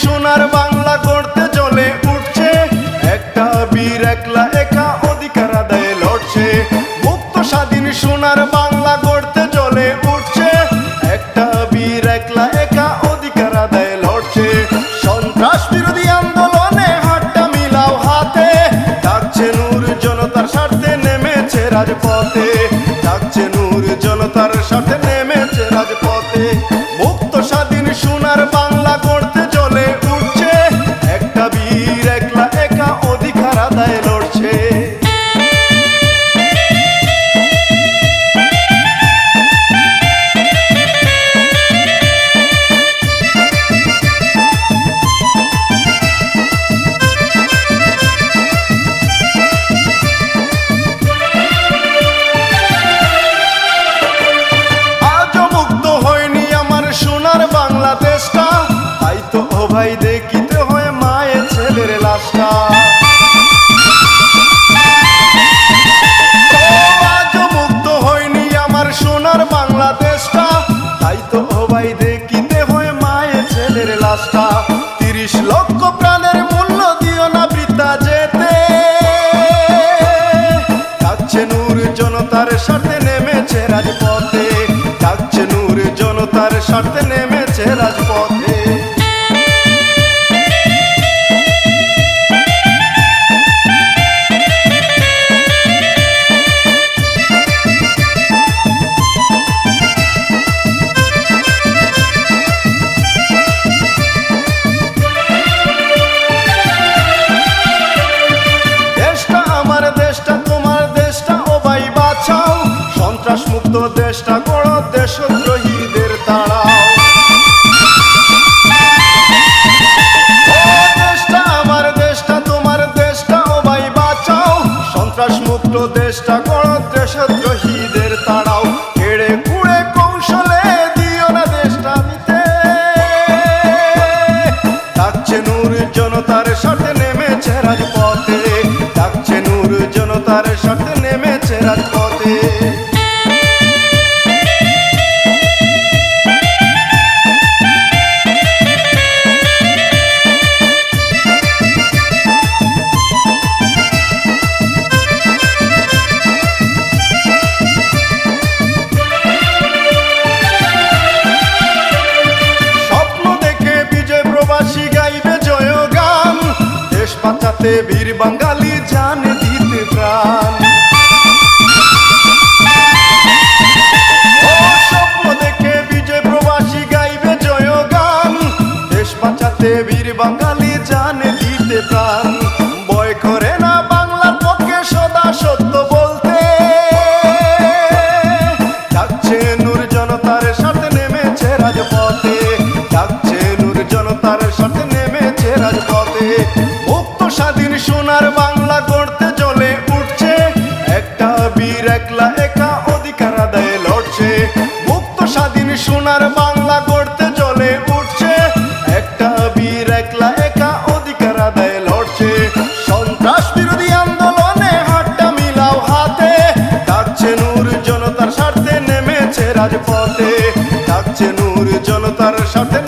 সোনার বাংলা গড়তে চলে উঠছে, একটা বীর একলা একা অধিকার আদায়ে লড়ছে। মুক্ত স্বাধীন সোনার বাংলা গড়তে চলে উঠছে, একটা বীর একলা একা অধিকার আদায়ে লড়ছে। সন্ত্রাস বিরোধী আন্দোলনে হাতটা মিলাও হাতে, ডাকছে নূর জনতার স্বার্থে নেমেছে রাজপথে, ডাকছে নূর জনতার স্বার্থে নেমেছে রাজপথে। মুক্ত স্বাধীন সোনার বাংলা গড়তে চলে উঠছে, একটা বীর একলা একা অধিকার আদায়ে লড়ছে। বাংলাদেশটা তাই তো ও ভাই দেখিতে হয় মায়ের ছেলের লাশটা। আজও মুক্ত হয়নি আমার সোনার বাংলাদেশটা, তাই তো ও ভাই দেখিতে হয় মায়ের ছেলের লাশটা। ৩০ লক্ষ প্রাণের মূল্য দিও না বৃথা যেতে, ডাকছে নূর জনতার স্বার্থে নেমেছে রাজপথে, ডাকছে নূর জনতার স্বার্থে নেমেছে রাজপথে। দেশটা আমার দেশটা তোমার দেশটা ও ভাই বাঁচাও, সন্ত্রাস মুক্ত দেশটা গড়ো দেশদ্রোহীদের তাড়াও। দেশটা আমার দেশটা তোমার দেশটা ও ভাই বাঁচাও, সন্ত্রাস মুক্ত দেশটা গড়ো দেশদ্রোহীদের তাড়াও। কেড়ে কুড়ে কৌশলে দিও না দেশটা নিতে, ডাকছে নূর জনতার স্বার্থে নেমেছে রাজপথে, ডাকছে নূর জনতার স্বার্থে নেমেছে রাজপথে। গাইবে জয়গান, দেশ বাঁচাতে বীর বাঙালি জান দিতে প্রাণ। স্বপ্ন দেখে বিজয় প্রবাসী গাইবে জয়গান, দেশ বাঁচাতে বীর বাঙালি জান দিতে প্রাণ। ভয় করে না বাংলার পক্ষে সদা সত্য বলতে, ডাকছে নূর জনতার সাথে নেমেছে রাজপথে, ডাকছে নূর জনতার সাথে নেমেছে রাজপথে। মুক্ত স্বাধীন সোনার বাংলা গড়তে চলে উঠছে, একটা বীর একলা একা অধিকার আদায়ে লড়ছে। মুক্ত স্বাধীন সোনার বাংলা গড়তে চলে উঠছে, একটা বীর একলা একা অধিকার আদায়ে লড়ছে। সন্ত্রাস বিরোধী আন্দোলনে হাতটা মিলাও হাতে, ডাকছে নূর জনতার স্বার্থে নেমেছে রাজপথে, ডাকছে নূর জনতার স্বার্থে